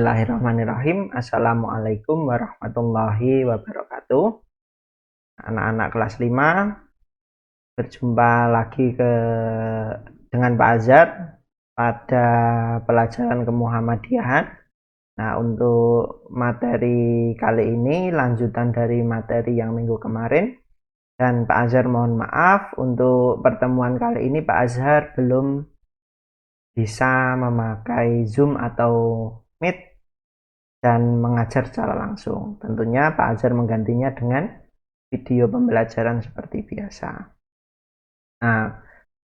Bismillahirrahmanirrahim. Assalamualaikum warahmatullahi wabarakatuh. Anak-anak kelas 5, berjumpa lagi dengan Pak Azhar pada pelajaran kemuhammadiyahan. Nah, untuk materi kali ini lanjutan dari materi yang minggu kemarin. Dan Pak Azhar mohon maaf, untuk pertemuan kali ini Pak Azhar belum bisa memakai Zoom atau Meet dan mengajar secara langsung. Tentunya Pak Azhar menggantinya dengan video pembelajaran seperti biasa. Nah,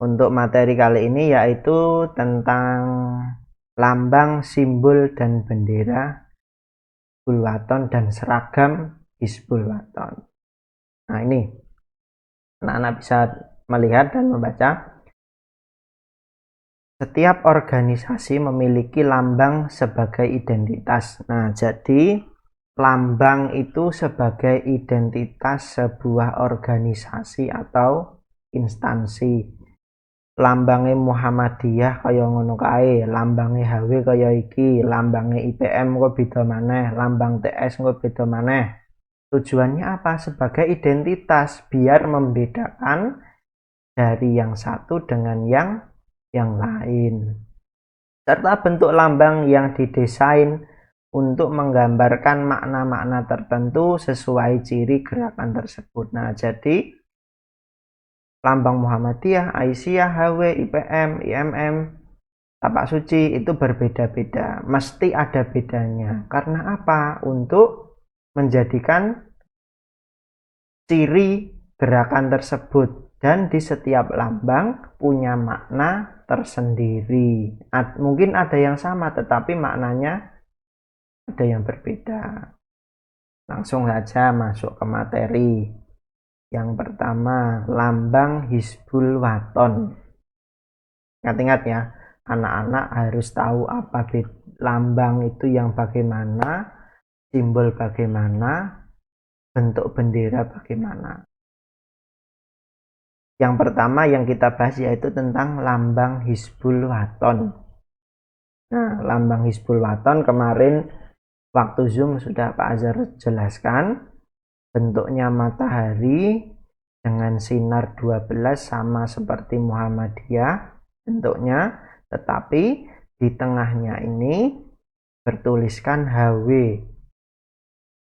untuk materi kali ini yaitu tentang lambang, simbol, dan bendera Hizbul Wathan dan seragam Hizbul Wathan. Nah, ini anak-anak bisa melihat dan membaca. Setiap organisasi memiliki lambang sebagai identitas. Nah, jadi lambang itu sebagai identitas sebuah organisasi atau instansi. Lambangnya Muhammadiyah kaya ngono kae, lambangnya HW kaya iki, lambangnya IPM kok beda maneh, lambang TS kok beda maneh. Tujuannya apa? Sebagai identitas, biar membedakan dari yang satu dengan yang lain, serta bentuk lambang yang didesain untuk menggambarkan makna-makna tertentu sesuai ciri gerakan tersebut. Nah, jadi lambang Muhammadiyah, Aisyah, HW, IPM, IMM, Tapak Suci itu berbeda-beda, mesti ada bedanya. Karena apa? Untuk menjadikan ciri gerakan tersebut. Dan di setiap lambang punya makna tersendiri. Mungkin ada yang sama, tetapi maknanya ada yang berbeda. Langsung saja masuk ke materi. Yang pertama, lambang Hizbul Wathan. Ingat-ingat ya, anak-anak harus tahu apa lambang itu yang bagaimana, simbol bagaimana, bentuk bendera bagaimana. Yang pertama yang kita bahas yaitu tentang lambang Hizbul Wathan. Nah, lambang Hizbul Wathan kemarin waktu Zoom sudah Pak Azhar jelaskan. Bentuknya matahari dengan sinar 12 sama seperti Muhammadiyah bentuknya, tetapi di tengahnya ini bertuliskan HW.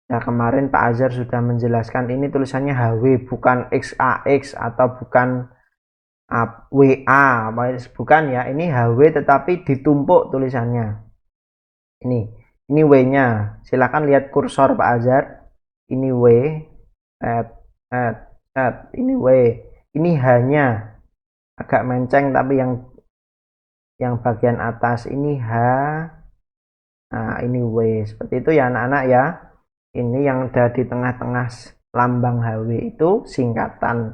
Nah, kemarin Pak Azhar sudah menjelaskan ini tulisannya HW, bukan XAX atau bukan WA, bukan ya, ini HW tetapi ditumpuk tulisannya. Ini W-nya. Silakan lihat kursor Pak Azhar. Ini W, ini W. Ini H-nya. Agak menceng tapi yang bagian atas ini H. Nah, ini W. Seperti itu ya anak-anak ya. Ini yang ada di tengah-tengah lambang HW itu singkatan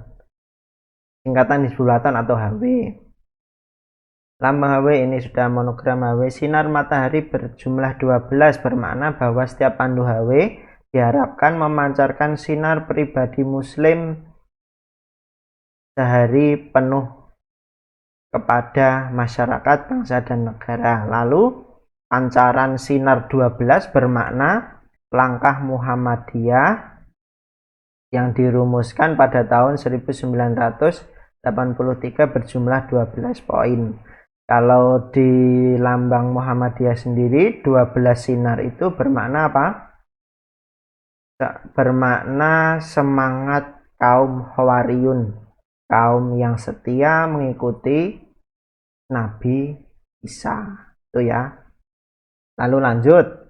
Hizbul Wathan atau HW. Lambang HW ini sudah monogram HW. Sinar matahari berjumlah 12 bermakna bahwa setiap pandu HW diharapkan memancarkan sinar pribadi muslim sehari penuh kepada masyarakat, bangsa, dan negara. Lalu pancaran sinar 12 bermakna langkah Muhammadiyah yang dirumuskan pada tahun 1983 berjumlah 12 poin. Kalau di lambang Muhammadiyah sendiri 12 sinar itu bermakna apa? Bermakna semangat kaum Hawariyun, kaum yang setia mengikuti Nabi Isa. Itu ya. Lalu lanjut.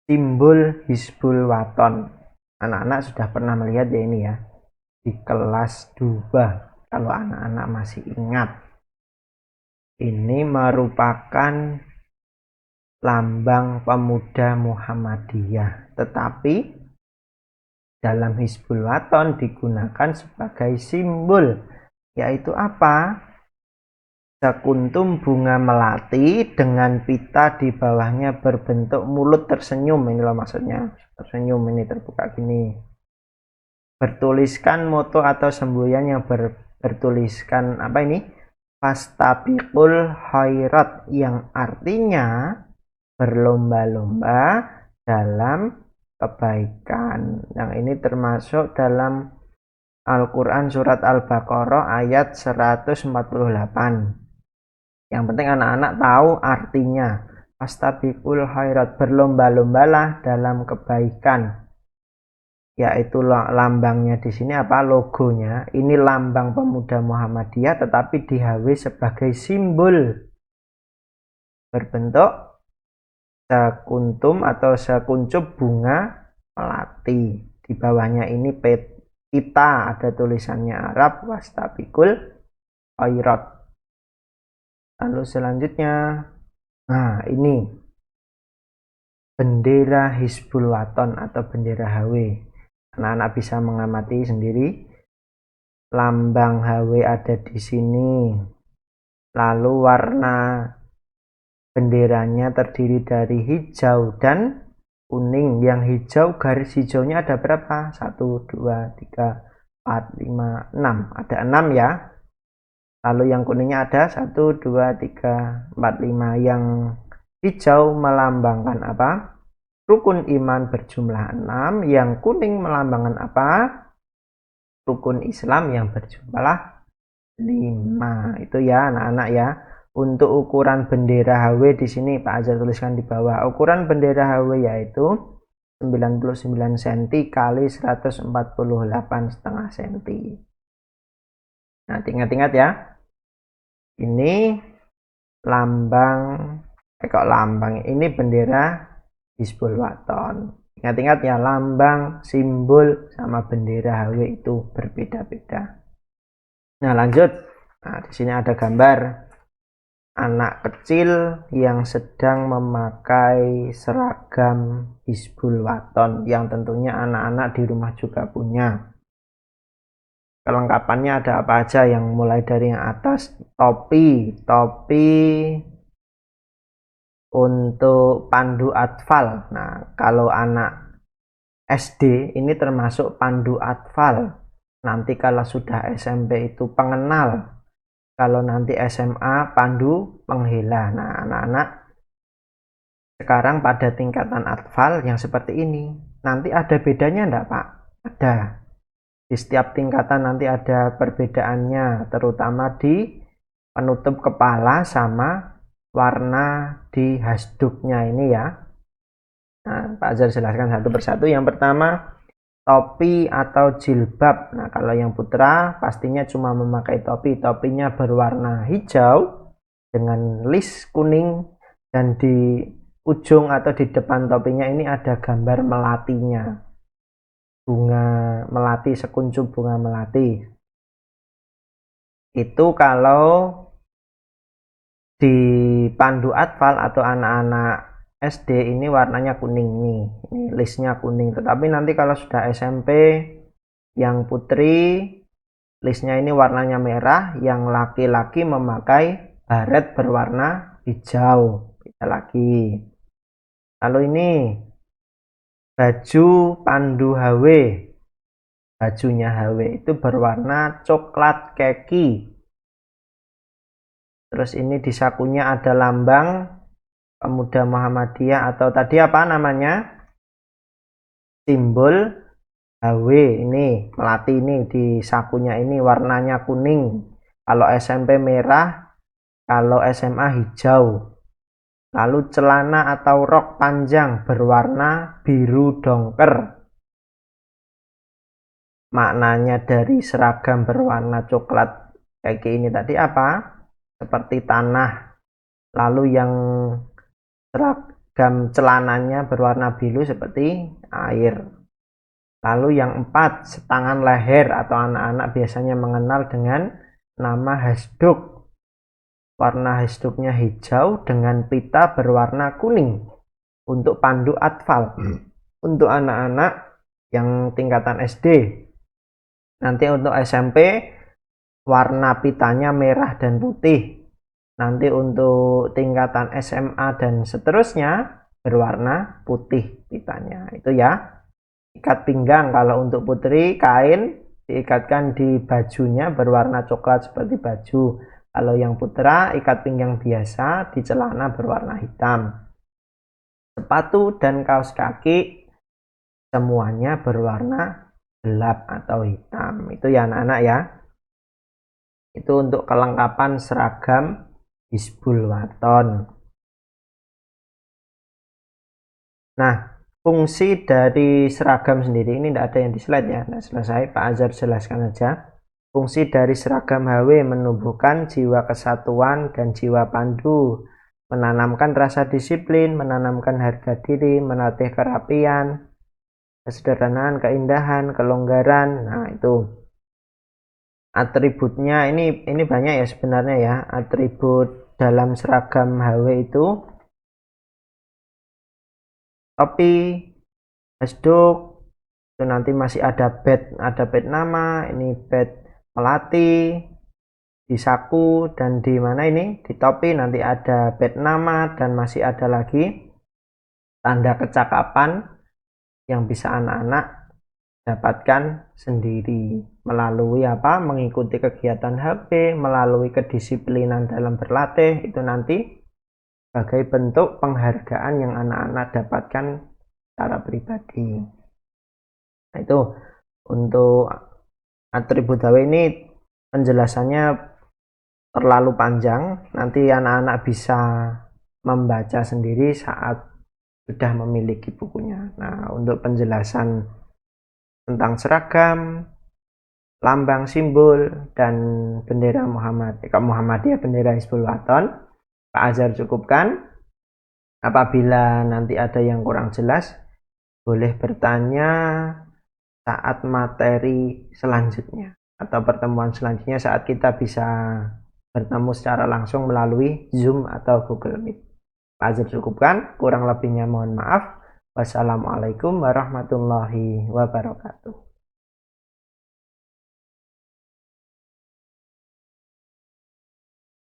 Simbol Hizbul Wathan. Anak-anak sudah pernah melihat ya ini ya. Di kelas 2. Kalau anak-anak masih ingat. Ini merupakan lambang pemuda Muhammadiyah. Tetapi dalam Hizbul Wathan digunakan sebagai simbol. Yaitu apa? Sekuntum bunga melati dengan pita di bawahnya berbentuk mulut tersenyum. Ini loh maksudnya. Tersenyum ini terbuka gini. Bertuliskan moto atau semboyan yang bertuliskan apa ini? Fastabiqul khairat, yang artinya berlomba-lomba dalam kebaikan. Yang ini termasuk dalam Al-Quran surat Al-Baqarah ayat 148. Yang penting anak-anak tahu artinya. Fastabiqul khairat, berlomba-lombalah dalam kebaikan. Yaitu lambangnya di sini apa? Logonya. Ini lambang Pemuda Muhammadiyah tetapi di HW sebagai simbol berbentuk sekuntum atau sekuncup bunga melati. Di bawahnya ini pita, ada tulisannya Arab, wastabiqul khairat. Lalu selanjutnya, nah ini bendera Hizbul Waton atau bendera HW. Anak-anak bisa mengamati sendiri. Lambang HW ada di sini. Lalu warna benderanya terdiri dari hijau dan kuning. Yang hijau, garis hijaunya ada berapa? 1, 2, 3, 4, 5, 6. Ada 6 ya. Lalu yang kuningnya ada 1, 2, 3, 4, 5. Yang hijau melambangkan apa? Rukun iman berjumlah 6. Yang kuning melambangkan apa? Rukun Islam yang berjumlah 5. Itu ya anak-anak ya. Untuk ukuran bendera HW di sini Pak Azhar tuliskan di bawah. Ukuran bendera HW yaitu 99 cm kali 148,5 cm. Nah, ingat-ingat ya. Ini lambang ini bendera Hizbul Waton. Ingat-ingat ya, lambang, simbol sama bendera HW itu berbeda-beda. Nah, lanjut. Nah, di sini ada gambar anak kecil yang sedang memakai seragam Hizbul Waton yang tentunya anak-anak di rumah juga punya. Kelengkapannya ada apa aja? Yang mulai dari yang atas, topi untuk pandu atfal. Nah, kalau anak SD ini termasuk pandu atfal. Nanti kalau sudah SMP itu pengenal. Kalau nanti SMA pandu penghela. Nah, anak-anak sekarang pada tingkatan atfal yang seperti ini. Nanti ada bedanya enggak, Pak? Ada. Di setiap tingkatan nanti ada perbedaannya, terutama di penutup kepala sama warna di hasduknya ini ya. Nah, Pak Azhar jelaskan satu persatu. Yang pertama, topi atau jilbab. Nah, kalau yang putra pastinya cuma memakai topi. Topinya berwarna hijau dengan list kuning dan di ujung atau di depan topinya ini ada gambar melatinya. Bunga melati, sekuncup bunga melati. Itu kalau di pandu atfal atau anak-anak SD ini warnanya kuning nih. Ini listnya kuning. Tetapi nanti kalau sudah SMP yang putri listnya ini warnanya merah, yang laki-laki memakai baret berwarna hijau. Beda lagi. Lalu ini baju pandu HW. Bajunya HW itu berwarna coklat keki. Terus ini di sakunya ada lambang Pemuda Muhammadiyah atau tadi apa namanya? Simbol HW ini, melati ini di sakunya ini warnanya kuning. Kalau SMP merah, kalau SMA hijau. Lalu celana atau rok panjang berwarna biru dongker. Maknanya dari seragam berwarna coklat kayak ini tadi apa? Seperti tanah. Lalu yang seragam celananya berwarna biru seperti air. Lalu yang 4, setangan leher atau anak-anak biasanya mengenal dengan nama hasduk. Warna hasduknya hijau dengan pita berwarna kuning untuk pandu atfal. Untuk anak-anak yang tingkatan SD. Nanti untuk SMP warna pitanya merah dan putih. Nanti untuk tingkatan SMA dan seterusnya berwarna putih pitanya. Itu ya. Ikat pinggang kalau untuk putri kain diikatkan di bajunya berwarna coklat seperti baju. Kalau yang putra ikat pinggang biasa di celana berwarna hitam. Sepatu dan kaos kaki semuanya berwarna gelap atau hitam. Itu ya anak-anak ya. Itu untuk kelengkapan seragam Hizbul Waton. Nah, fungsi dari seragam sendiri ini tidak ada yang di slide ya. Nah, selesai, Pak Azhar jelaskan aja. Fungsi dari seragam HW menumbuhkan jiwa kesatuan dan jiwa pandu, menanamkan rasa disiplin, menanamkan harga diri, melatih kerapian, kesederhanaan, keindahan, kelonggaran. Nah, itu atributnya ini banyak ya sebenarnya ya. Atribut dalam seragam HW itu topi, hasduk, itu nanti masih ada bed nama, ini bed melati, di saku, dan di mana ini di topi nanti ada bed nama, dan masih ada lagi tanda kecakapan yang bisa anak-anak dapatkan sendiri melalui mengikuti kegiatan HP, melalui kedisiplinan dalam berlatih. Itu nanti sebagai bentuk penghargaan yang anak-anak dapatkan secara pribadi. Nah, itu untuk atribut HW ini penjelasannya terlalu panjang, nanti anak-anak bisa membaca sendiri saat sudah memiliki bukunya. Nah, untuk penjelasan tentang seragam, lambang, simbol, dan bendera Muhammadiyah, bendera Hizbul Waton, Pak Azhar cukupkan. Apabila nanti ada yang kurang jelas, boleh bertanya saat materi selanjutnya atau pertemuan selanjutnya saat kita bisa bertemu secara langsung melalui Zoom atau Google Meet. Pak Azhar cukupkan, kurang lebihnya mohon maaf. Wassalamualaikum warahmatullahi wabarakatuh.